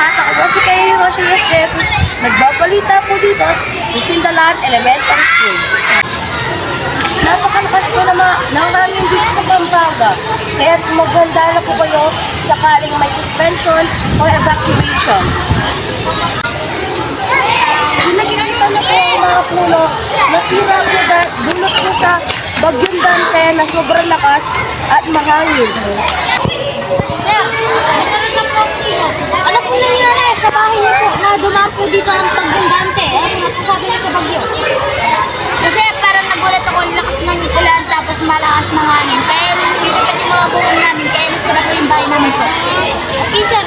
lahat, ako po si Kayo Rosias Jesus. Nagbabalita po dito sa Sindalan Elementary School. Napakalakas po ng hangin dito sa Pampanga. Kaya maganda na po kayo sakaling may suspension or evacuation. Nakikita na po ang mga puno. Nasira po dulot po sa Bagyong Dante na sobrang lakas at mahangin. Sir, nagkaroon na po sino. Ano po nangyari sa bahay niyo po na dumaan po dito ang Bagyong Dante? Ano po masasabi niyo sa bagyo? Kasi parang nagulat ako, lakas ng ulan tapos malakas ng hangin. Kaya nilipat yung mga buong namin, kaya nasira po yung bahay namin po. Okay sir,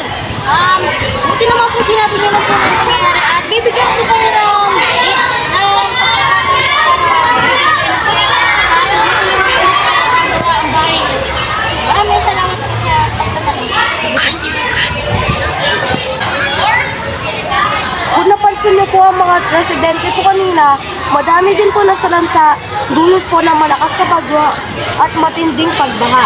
buti naman po sinabi niyo na po ng nangyayari at bibigyan ko kayo ng maraming salamat po sa pagtatanong. Kung napansin niyo po ang mga residente po kanina, madami din po nasalanta dulot po ng malakas sa bagyo at matinding pagbaha.